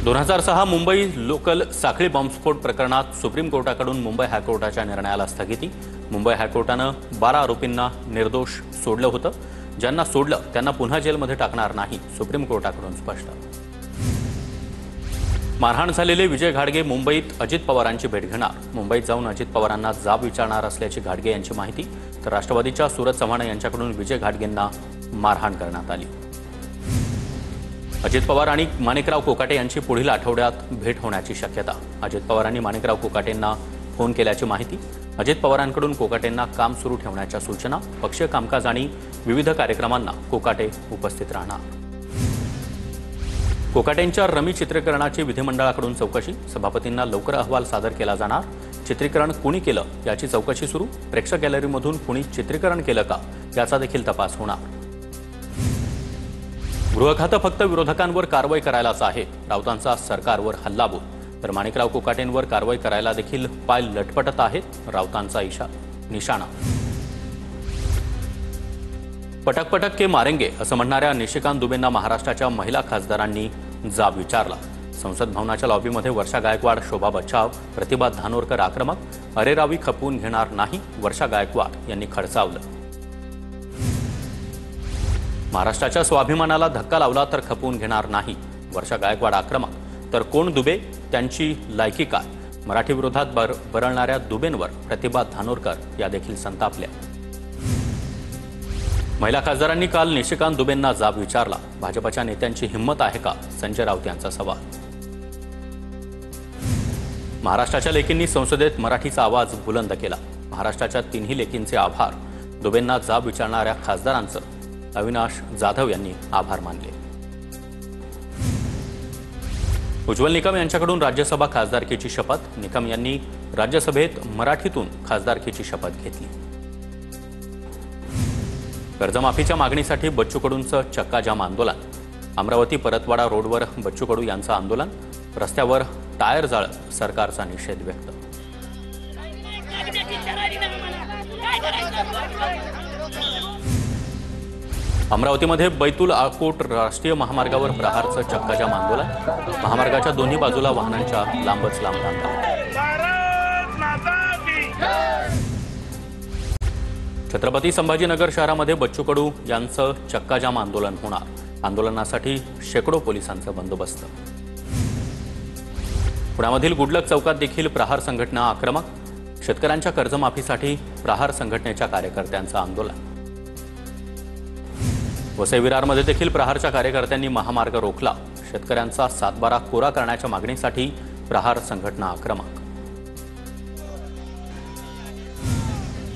2006 Mumbai local साखळी बॉम्बस्फोट प्रकरणात सुप्रीम कोर्टाकडून मुंबई हायकोर्टाच्या निर्णयाला स्थगिती। मुंबई हायकोर्टानं 12 आरोपींना निर्दोष सोडलं होतं। ज्यांना सोडलं त्यांना पुन्हा जेलमध्ये टाकणार नाही, सुप्रीम कोर्टाकडून स्पष्ट। मारहाण झालेले विजय घाडगे मुंबईत अजित पवारांची भेट घेणार। मुंबईत जाऊन अजित पवारांना जाब विचारणार असल्याची घाडगे यांची माहिती। तर राष्ट्रवादीच्या सूरज चव्हाण यांच्याकडून विजय घाडगेंना मारहाण करण्यात आली। अजित पवार आणि माणिकराव कोकाटे यांची पुढील आठवड्यात भेट होण्याची शक्यता। अजित पवारांनी माणिकराव कोकाटेंना फोन केल्याची माहिती। अजित पवारांकडून कोकाटेंना काम सुरू ठेवण्याच्या सूचना। पक्षीय कामकाज आणि विविध कार्यक्रमांना कोकाटे उपस्थित राहणार। कोकाटेंच्या रमी चित्रीकरणाची विधिमंडळाकडून चौकशी। सभापतींना लवकर अहवाल सादर केला जाणार। चित्रीकरण कुणी केलं याची चौकशी सुरू। प्रेक्षक गॅलरीमधून कुणी चित्रीकरण केलं का याचा देखील तपास होणार। गृह खातं फक्त विरोधकांवर कारवाई करायलाच आहे, राऊतांचा सरकारवर हल्लाबोल। तर माणिकराव कोकाटेंवर कारवाई करायला देखील पाय लटपटत आहेत, राऊतांचा निशाणा। पटक पटक के मारेंगे असं म्हणणाऱ्या निशिकांत दुबेंना महाराष्ट्राच्या महिला खासदारांनी जाब विचारला। संसद भवनाच्या लॉबीमध्ये वर्षा गायकवाड, शोभा बच्छाव, प्रतिभा धानोरकर आक्रमक। अरेरावी खपवून घेणार नाही, वर्षा गायकवाड यांनी खडसावलं। महाराष्ट्राच्या स्वाभिमानाला धक्का लावला तर खपवून घेणार नाही, वर्षा गायकवाड आक्रमक। तर कोण दुबे, त्यांची लायकी काय? मराठी विरोधात बरळणाऱ्या दुबेंवर प्रतिभा धानोरकर या देखील संतापल्या। महिला खासदारांनी काल निशिकांत दुबेंना जाब विचारला। भाजपच्या नेत्यांची हिंमत आहे का, संजय राऊत यांचा सवाल। महाराष्ट्राच्या लेकींनी संसदेत मराठीचा आवाज बुलंद केला। महाराष्ट्राच्या तिन्ही लेकींचे आभार। दुबेंना जाब विचारणाऱ्या खासदारांचं अविनाश जाधव यांनी आभार मानले। उज्ज्वल निकम यांच्याकडून राज्यसभा खासदारकीची शपथ। निकम यांनी राज्यसभेत मराठीतून खासदारकीची शपथ घेतली। कर्जमाफीच्या मागणीसाठी बच्चू कडूंचं चक्काजाम आंदोलन। अमरावती परतवाडा रोडवर बच्चू कडू यांचं आंदोलन। रस्त्यावर टायर जाळत सरकारचा निषेध व्यक्त। अमरावतीमध्ये बैतूल अकोट राष्ट्रीय महामार्गावर प्रहारचं चक्काजाम आंदोलन। महामार्गाच्या दोन्ही बाजूला वाहनांच्या लांबच लांब रांगा। छत्रपती संभाजीनगर शहरामध्ये बच्चू कडू यांचं चक्काजाम आंदोलन होणार। आंदोलनासाठी शेकडो पोलिसांचा बंदोबस्त। पुण्यामधील गुडलक चौकात देखील प्रहार संघटना आक्रमक। शेतकऱ्यांच्या कर्जमाफीसाठी प्रहार संघटनेच्या कार्यकर्त्यांचं आंदोलन। वसई विरारमध्ये देखील प्रहारच्या कार्यकर्त्यांनी महामार्ग रोखला। शेतकऱ्यांचा 7/12 कोरा करण्याच्या मागणीसाठी प्रहार संघटना आक्रमक।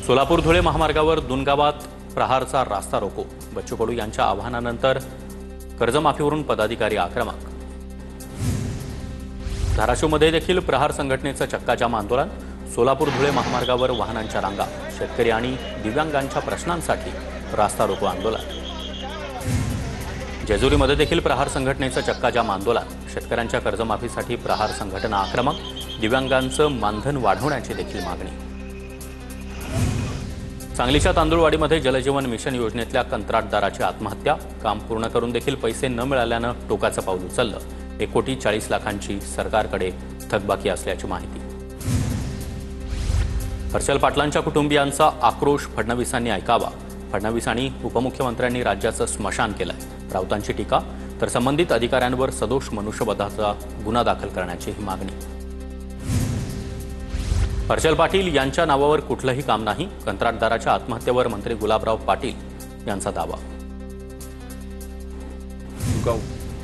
सोलापूर धुळे महामार्गावर दुनगावात प्रहारचा रास्ता रोको। बच्चू कडू यांच्या आवाहनानंतर कर्जमाफीवरून पदाधिकारी आक्रमक। धाराशिवमध्ये देखील प्रहार संघटनेचं चक्काजाम आंदोलन। सोलापूर धुळे महामार्गावर वाहनांच्या रांगा। शेतकरी आणि दिव्यांगांच्या प्रश्नांसाठी रास्ता रोको आंदोलन। जेजुरीमध्ये देखील प्रहार संघटनेचं चक्काजाम आंदोलन। शेतकऱ्यांच्या कर्जमाफीसाठी प्रहार संघटना आक्रमक। दिव्यांगांचं मानधन वाढवण्याची देखील मागणी। सांगलीच्या तांदूळवाडीमध्ये जलजीवन मिशन योजनेतल्या कंत्राटदाराची आत्महत्या। काम पूर्ण करून देखील पैसे न मिळाल्यानं टोकाचं पाऊल उचललं। 1,40,00,000ची सरकारकडे थकबाकी असल्याची माहिती। हर्षल पाटलांच्या कुटुंबियांचा आक्रोश फडणवीसांनी ऐकावा। फडणवीस आणि उपमुख्यमंत्र्यांनी राज्याचं स्मशान केलंय, राऊतांची टीका। तर संबंधित अधिकाऱ्यांवर सदोष मनुष्यवधाचा गुन्हा दाखल करण्याची ही मागणी। हर्षल पाटील यांच्या नावावर कुठलंही काम नाही, कंत्राटदाराच्या आत्महत्येवर मंत्री गुलाबराव पाटील यांचा दावा।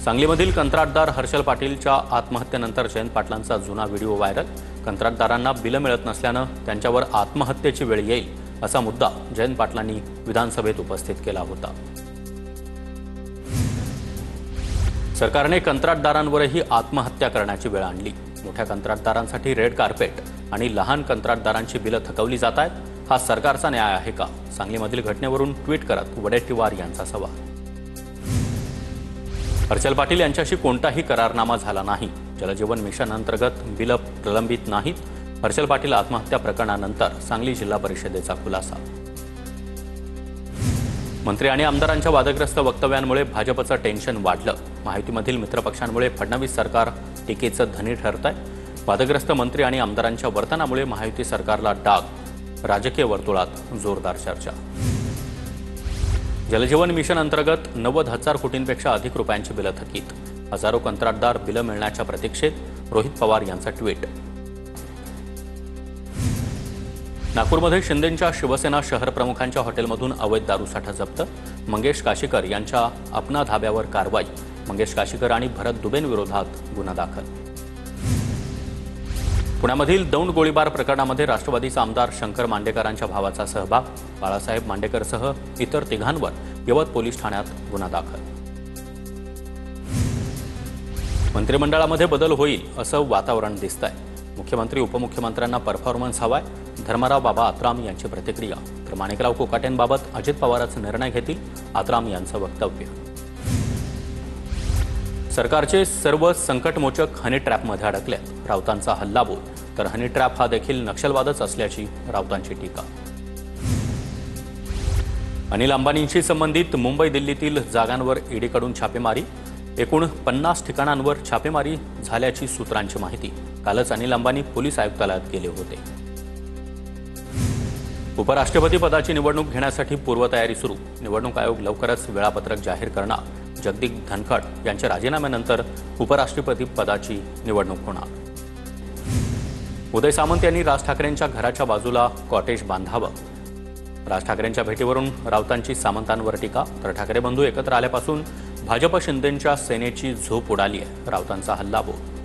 सांगलीमधील कंत्राटदार हर्षल पाटीलच्या आत्महत्येनंतर जयंत पाटलांचा जुना व्हिडिओ व्हायरल। कंत्राटदारांना बिलं मिळत नसल्यानं त्यांच्यावर आत्महत्येची वेळ येईल असा मुद्दा जयंत पाटलांनी विधानसभेत उपस्थित केला होता। सरकारने कंत्राटदारांवरही आत्महत्या करण्याची वेळ आणली। मोठ्या कंत्राटदारांसाठी रेड कार्पेट आणि लहान कंत्राटदारांची बिलं थकवली जात आहेत। हा सरकारचा न्याय आहे का? सांगलीमधील घटनेवरून ट्विट करत वडेट्टीवार यांचा सवाल। हर्षल पाटील यांच्याशी कोणताही करारनामा झाला नाही। जलजीवन मिशन अंतर्गत बिलं प्रलंबित नाहीत। हर्षल पाटील आत्महत्या प्रकरणानंतर सांगली जिल्हा परिषदेचा खुलासा। मंत्री आणि आमदारांच्या वादग्रस्त वक्तव्यांमुळे भाजपचं टेन्शन वाढलं। महायुतीमधील मित्रपक्षांमुळे फडणवीस सरकार टीकेचं धनी ठरतंय। वादग्रस्त मंत्री आणि आमदारांच्या वर्तनामुळे महायुती सरकारला डाग। राजकीय वर्तुळात जोरदार चर्चा। जलजीवन मिशन अंतर्गत 90,000 कोटींपेक्षा अधिक रुपयांची बिलं थकीत। हजारो कंत्राटदार बिलं मिळण्याच्या प्रतीक्षेत। रोहित पवार यांचा ट्विट। नागपूरमध्ये शिंदेंच्या शिवसेना शहर प्रमुखांच्या हॉटेलमधून अवैध दारूसाठा जप्त। मंगेश काशीकर यांच्या अपना धाब्यावर कारवाई। मंगेश काशीकर आणि भरत दुबेंविरोधात गुन्हा दाखल। पुण्यामधील दौंड गोळीबार प्रकरणामध्ये राष्ट्रवादीचा आमदार शंकर मांडेकरांच्या भावाचा सहभाग। बाळासाहेब मांडेकरसह इतर तिघांवर यवत पोलीस ठाण्यात गुन्हा दाखल। मंत्रिमंडळामध्ये बदल होईल असं वातावरण दिसतंय। मुख्यमंत्री उपमुख्यमंत्र्यांना परफॉर्मन्स हवाय। धर्मराव बाबा आत्राम यांची प्रतिक्रिया। तर माणिकराव कोकाटेंबाबत अजित पवारच निर्णय घेतील, आत्राम यांचं वक्तव्य। सरकारचे सर्व संकटमोचक हनी ट्रॅपमध्ये अडकले। राऊतांचा हल्लाबोल। तर हनी ट्रॅप हा देखील नक्षलवादच असल्याची राऊतांची टीका। अनिल अंबानींशी संबंधित मुंबई दिल्लीतील जागांवर ईडीकडून छापेमारी। एकूण 50 ठिकाणांवर छापेमारी झाल्याची सूत्रांची माहिती। कालच अनिल अंबानी पोलीस आयुक्तालयात गेले होते। उपराष्ट्रपती पदाची निवडणूक घेण्यासाठी पूर्वतयारी सुरू। निवडणूक आयोग लवकरच वेळापत्रक जाहीर करणार। जगदीप धनखड यांच्या राजीनाम्यानंतर उपराष्ट्रपती पदाची निवडणूक होणार। उदय सामंत यांनी राज ठाकरेंच्या घराच्या बाजूला कॉटेज बांधावं। राज ठाकरेंच्या भेटीवरून राऊतांची सामंतांवर टीका। तर ठाकरे बंधू एकत्र आल्यापासून भाजप शिंदेंच्या सेनेची झोप उडाली आहे। राऊतांचा हल्लाबोल।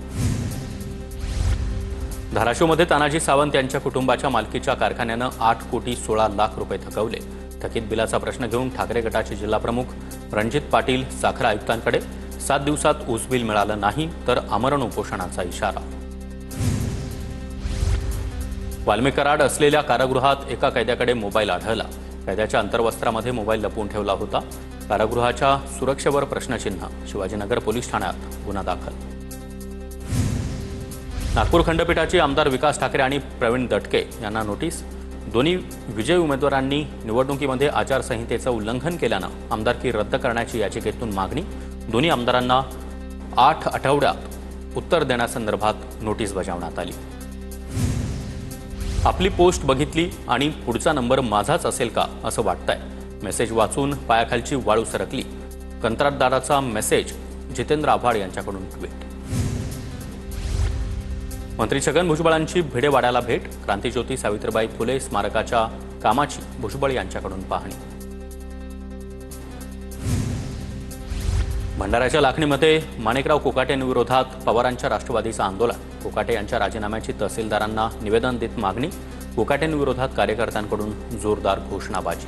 धाराशिवमध्ये तानाजी सावंत यांच्या कुटुंबाच्या मालकीच्या कारखान्यानं 8 कोटी 16 लाख रुपये थकवले। थकीत बिलाचा प्रश्न घेऊन ठाकरे गटाचे जिल्हाप्रमुख रणजित पाटील साखर आयुक्तांकडे। 7 दिवसात ऊस बिल मिळालं नाही तर आमरण उपोषणाचा इशारा। वाल्मिक कराड असलेल्या कारागृहात एका कैद्याकडे मोबाईल आढळला। कैद्याच्या अंतर्वस्त्रामध्ये मोबाईल लपवून ठेवला होता। कारागृहाच्या सुरक्षेवर प्रश्नचिन्ह। शिवाजीनगर पोलीस ठाण्यात गुन्हा दाखल। नागपूर खंडपीठाची आमदार विकास ठाकरे आणि प्रवीण दटके यांना नोटीस। दोन्ही विजयी उमेदवारांनी निवडणुकीमध्ये आचारसंहितेचं उल्लंघन केल्यानं आमदारकी रद्द करण्याची याचिकेतून मागणी। दोन्ही आमदारांना 8 आठवड्यात उत्तर देण्यासंदर्भात नोटीस बजावण्यात आली। आपली पोस्ट बघितली आणि पुढचा नंबर माझाच असेल का असं वाटतंय। मेसेज वाचून पायाखालची वाळू सरकली। कंत्राटदाराचा मेसेज। जितेंद्र आव्हाड यांच्याकडून ट्विट। मंत्री छगन भुजबळांची भिडेवाड्याला भेट। क्रांतिज्योती सावित्रीबाई फुले स्मारकाच्या कामाची भुजबळ यांच्याकडून पाहणी। भंडाऱ्याच्या लाखणीमध्ये माणिकराव कोकाटेंविरोधात पवारांच्या राष्ट्रवादीचं आंदोलन। कोकाटे यांच्या राजीनाम्याची तहसीलदारांना निवेदन देत मागणी। कोकाटेंविरोधात कार्यकर्त्यांकडून जोरदार घोषणाबाजी।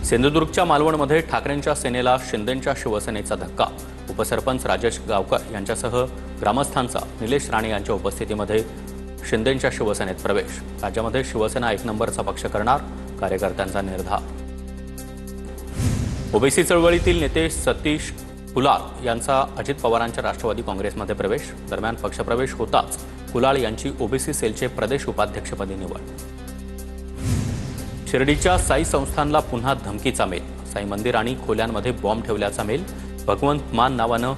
सिंधुदुर्गच्या मालवणमध्ये ठाकरेंच्या सेनेला शिंदेंच्या शिवसेनेचा धक्का। उपसरपंच राजेश गावकर यांच्यासह ग्रामस्थांचा निलेश राणे यांच्या उपस्थितीमध्ये शिंदेंच्या शिवसेनेत प्रवेश। राज्यामध्ये शिवसेना 1 नंबरचा पक्ष करणार, कार्यकर्त्यांचा निर्धार। ओबीसी चळवळीतील नेते सतीश कुलाळ यांचा अजित पवारांच्या राष्ट्रवादी काँग्रेसमध्ये प्रवेश। दरम्यान पक्षप्रवेश होताच कुलाळ यांची ओबीसी सेलचे प्रदेश उपाध्यक्षपदी निवड। शिर्डीच्या साई संस्थानला पुन्हा धमकीचा मेल। साई मंदिर आणि खोल्यांमध्ये बॉम्ब ठेवल्याचा मेल। भगवंत मान नावानं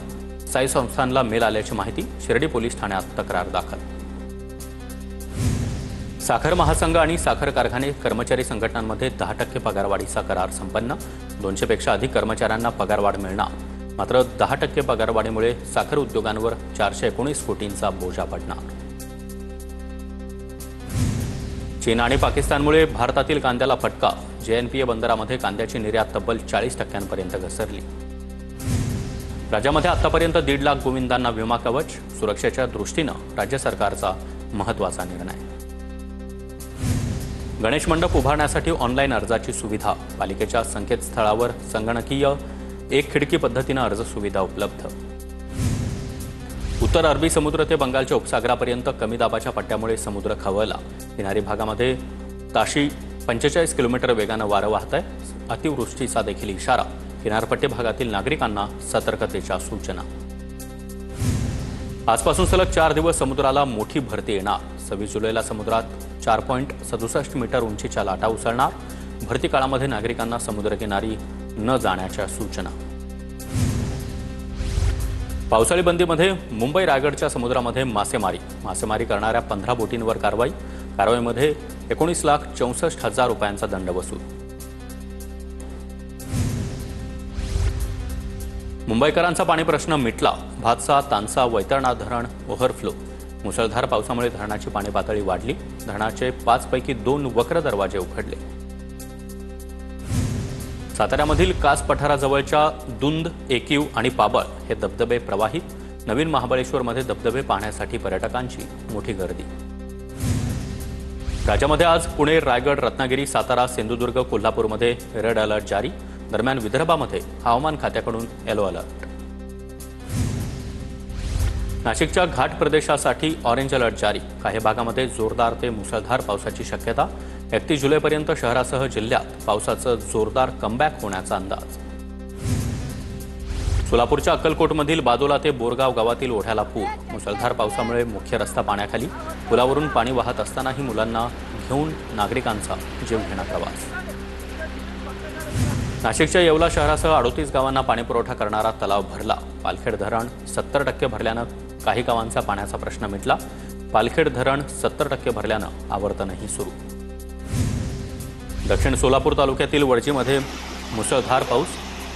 साई संस्थानला मेल आल्याची माहिती। शिर्डी पोलीस ठाण्यात तक्रार दाखल। साखर महासंघ आणि साखर कारखाने कर्मचारी संघटनांमध्ये 10% पगारवाढीचा करार संपन्न। 200 पेक्षा अधिक कर्मचाऱ्यांना पगारवाढ मिळणार। मात्र 10% पगारवाढीमुळे साखर उद्योगांवर 419 कोटींचा बोजा पडणार। चीन आणि पाकिस्तानमुळे भारतातील कांद्याला फटका। JNPA बंदरामध्ये कांद्याची निर्यात तब्बल 40% घसरली। राज्यामध्ये आतापर्यंत 1.5 लाख गोविंदांना विमा कवच। सुरक्षेच्या दृष्टीनं राज्य सरकारचा महत्त्वाचा निर्णय। गणेश मंडप उभारण्यासाठी ऑनलाईन अर्जाची सुविधा। पालिकेच्या संकेतस्थळावर संगणकीय एक खिडकी पद्धतीनं अर्ज सुविधा उपलब्ध। उत्तर अरबी समुद्र ते बंगालच्या उपसागरापर्यंत कमी दाबाच्या पट्ट्यामुळे समुद्र खवळला। किनारी भागामध्ये ताशी 45 किलोमीटर वेगानं वारं वाहत आहे। अतिवृष्टीचा देखील इशारा। किनारपट्टी भागातील नागरिकांना सतर्कतेच्या सूचना। आजपासून सलग 4 दिवस समुद्राला मोठी भरती येणार। 26 जुलैला समुद्रात 4.67 मीटर उंचीच्या लाटा उसळणार। भरती काळामध्ये नागरिकांना समुद्रकिनारी न जाण्याच्या सूचना। पावसाळी बंदीमध्ये मुंबई रायगडच्या समुद्रामध्ये मासेमारी करणाऱ्या 15 बोटींवर कारवाईमध्ये 19,64,000 रुपयांचा दंड वसूल। मुंबईकरांचा पाणी प्रश्न मिटला, भातसा तानसा वैतरणा धरण ओव्हरफ्लो। मुसळधार पावसामुळे धरणाची पाणी पातळी वाढली, धरणाचे 5 पैकी 2 वक्र दरवाजे उघडले। साताऱ्यामधील कास पठाराजवळच्या दुंद, एकीव आणि पाबळ हे धबधबे प्रवाहित, नवीन महाबळेश्वरमध्ये धबधबे पाहण्यासाठी पर्यटकांची मोठी गर्दी। राज्यामध्ये आज पुणे, रायगड, रत्नागिरी, सातारा, सिंधुदुर्ग, कोल्हापूरमध्ये रेड अलर्ट जारी। दरम्यान विदर्भामध्ये हवामान खात्याकडून येलो अलर्ट। नाशिकच्या घाट प्रदेशासाठी ऑरेंज अलर्ट जारी, काही भागामध्ये जोरदार ते मुसळधार पावसाची शक्यता। 31 जुलैपर्यंत शहरासह जिल्ह्यात पावसाचं जोरदार कमबॅक होण्याचा अंदाज। सोलापूरच्या अक्कलकोटमधील बादोला ते बोरगाव गावातील ओढ्याला पूर, मुसळधार पावसामुळे मुख्य रस्ता पाण्याखाली, पुलावरून पाणी वाहत असतानाही मुलांना घेऊन नागरिकांचा जीवघेणा प्रवास। नाशिकच्या येवला शहरासह 38 गावांना पाणीपुरवठा करणारा तलाव भरला, पालखेड धरण 70% भरल्यानं काही गावांचा पाण्याचा प्रश्न मिटला। पालखेड धरण 70% भरल्यानं आवर्तनही सुरू। दक्षिण सोलापूर तालुक्यातील वडजीमध्ये मुसळधार पाऊस,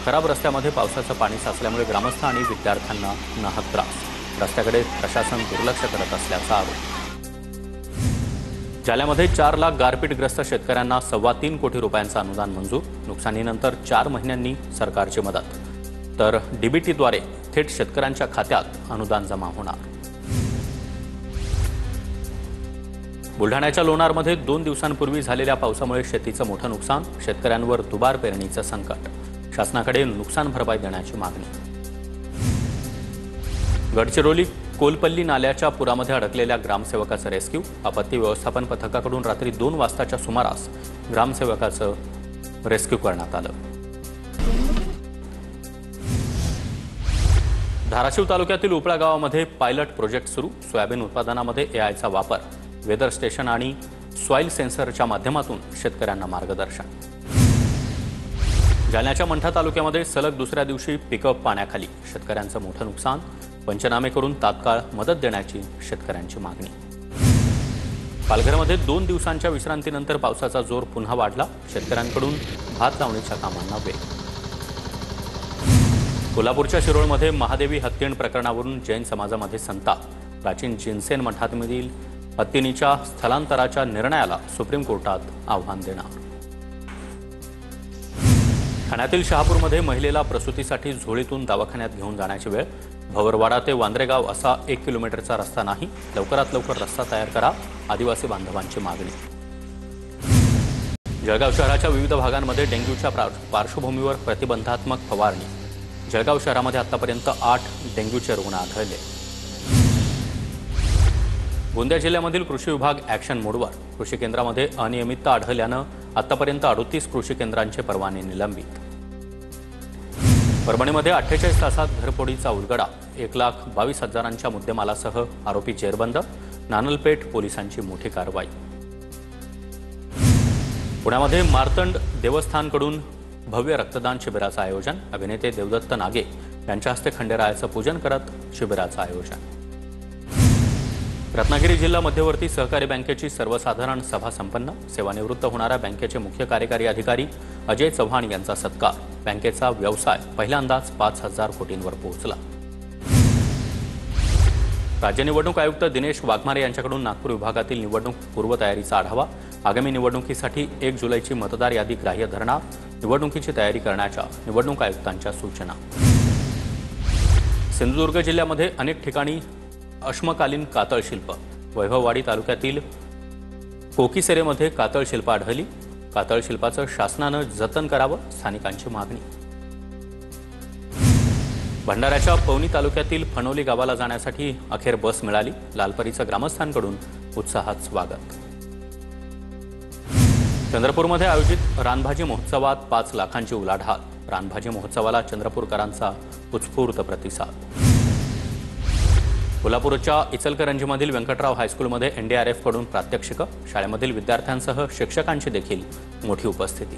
खराब रस्त्यामध्ये पावसाचं पाणी साचल्यामुळे ग्रामस्थ आणि विद्यार्थ्यांना नाहक त्रास, रस्त्याकडे प्रशासन दुर्लक्ष करत असल्याचा आरोप। जालन्यामध्ये 4 लाख गारपीटग्रस्त शेतकऱ्यांना 3.25 कोटी रुपयांचं अनुदान मंजूर, नुकसानीनंतर 4 महिन्यांनी सरकारची मदत, तर डीबीटीद्वारे थेट शेतकऱ्यांच्या खात्यात अनुदान जमा होणार। बुलढाण्याच्या लोणारमध्ये 2 दिवसांपूर्वी झालेल्या पावसामुळे शेतीचं मोठं नुकसान, शेतकऱ्यांवर दुबार पेरणीचं संकट, शासनाकडे नुकसान भरपाई देण्याची मागणी। गडचिरोली कोलपल्ली नाल्याच्या पुरामध्ये अडकलेल्या ग्रामसेवकाचं रेस्क्यू, आपत्ती व्यवस्थापन पथकाकडून रात्री 2 वाजताच्या सुमारास ग्रामसेवकाचं रेस्क्यू करण्यात आलं। धाराशिव तालुक्यातील उपळा गावामध्ये पायलट प्रोजेक्ट सुरू, सोयाबीन उत्पादनामध्ये एआयचा वापर, वेदर स्टेशन आणि सॉइल सेन्सरच्या माध्यमातून शेतकऱ्यांना मार्गदर्शन। जालन्याच्या मंठा तालुक्यामध्ये सलग दुसऱ्या दिवशी पिकअप पाण्याखाली, शेतकऱ्यांचं मोठं नुकसान, पंचनामे करून तात्काळ मदत देण्याची शेतकऱ्यांची मागणी। पालघरमध्ये 2 दिवसांच्या विश्रांतीनंतर पावसाचा जोर पुन्हा वाढला, शेतकऱ्यांकडून भात लावणीच्या कामांना वेग। कोल्हापूरच्या शिरोळमध्ये महादेवी हत्तीण प्रकरणावरून जैन समाजामध्ये संताप, प्राचीन जिनसेन मठामधील हत्तीणीच्या स्थलांतराच्या निर्णयाला सुप्रीम कोर्टात आव्हान देणार। ठाण्यातील शहापूरमध्ये महिलेला प्रसूतीसाठी झोळीतून दवाखान्यात घेऊन जाण्याची वेळ, भवरवाडा ते वांद्रेगाव असा 1 किलोमीटरचा रस्ता नाही, लवकरात लवकर रस्ता तयार करा, आदिवासी बांधवांची मागणी। जळगाव शहराच्या विविध भागांमध्ये डेंग्यूच्या पार्श्वभूमीवर प्रतिबंधात्मक फवारणी, जळगाव शहरामध्ये आतापर्यंत 8 डेंग्यूचे रुग्ण आढळले। गोंदिया जिल्ह्यामधील कृषी विभाग ॲक्शन मोडवर, कृषी केंद्रामध्ये अनियमितता आढळल्यानं आतापर्यंत 38 कृषी केंद्रांचे परवाने निलंबित। परभणीमध्ये 48 तासात घरफोडीचा उलगडा, 1,22,000च्या मुद्देमालासह आरोपी जेरबंद, नानलपेठ पोलिसांची मोठी कारवाई। पुण्यामध्ये मार्तंड देवस्थानकडून भव्य रक्तदान शिबिराचं आयोजन, अभिनेते देवदत्त नागे यांच्या हस्ते खंडेरायाचं पूजन करत शिबिराचं आयोजन। रत्नागिरी जिल्हा मध्यवर्ती सहकारी बँकेची सर्वसाधारण सभा संपन्न, सेवानिवृत्त होणाऱ्या बँकेचे मुख्य कार्यकारी अधिकारी अजय चव्हाण यांचा सत्कार, बँकेचा व्यवसाय पहिल्यांदाच 5,000 कोटींवर पोहोचला। राज्य निवडणूक आयुक्त दिनेश वाघमारे यांच्याकडून नागपूर विभागातील निवडणूक पूर्वतयारीचा आढावा, आगामी निवडणुकीसाठी 1 जुलैची मतदार यादी ग्राह्य धरणार, निवडणुकीची तयारी करण्याच्या निवडणूक आयुक्तांच्या सूचना। सिंधुदुर्ग जिल्ह्यामध्ये अनेक ठिकाणी अश्मकालीन कातळ शिल्प, वैभववाडी तालुक्यातील कोकीसेरेमध्ये कातळ शिल्प आढळली, कातळ शिल्पाचं शासनानं जतन करावं, स्थानिकांची मागणी। भंडाऱ्याच्या पवनी तालुक्यातील फणोली गावाला जाण्यासाठी अखेर बस मिळाली, लालपरीचं ग्रामस्थांकडून उत्साहात स्वागत। चंद्रपूरमध्ये आयोजित रानभाजी महोत्सवात 5 लाखांची उलाढाल, रानभाजी महोत्सवाला चंद्रपूरकरांचा उत्स्फूर्त प्रतिसाद। कोल्हापूरच्या इचलकरंजीमधील व्यंकटराव हायस्कूलमध्ये NDRF कडून प्रात्यक्षिकं, शाळेमधील विद्यार्थ्यांसह शिक्षकांची देखील मोठी उपस्थिती।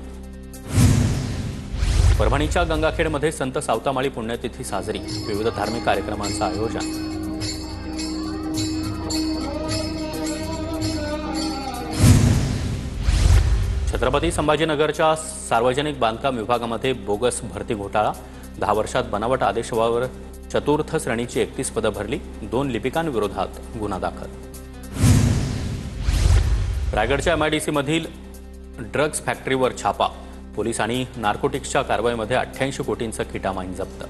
परभणीच्या गंगाखेडमध्ये संत सावतामाळी पुण्यतिथी साजरी, विविध धार्मिक कार्यक्रमांचं आयोजन। छत्रपती संभाजीनगरच्या सार्वजनिक बांधकाम विभागामध्ये बोगस भरती घोटाळा, 10 वर्षात बनावट आदेशावर चतुर्थ श्रेणीची 31 पदं भरली, 2 लिपिकांविरोधात गुन्हा दाखल। रायगडच्या MIDC मधील ड्रग्ज फॅक्टरीवर छापा, पोलीस आणि नार्कोटिक्सच्या कारवाईमध्ये 88 कोटींचं किटामाईन जप्त।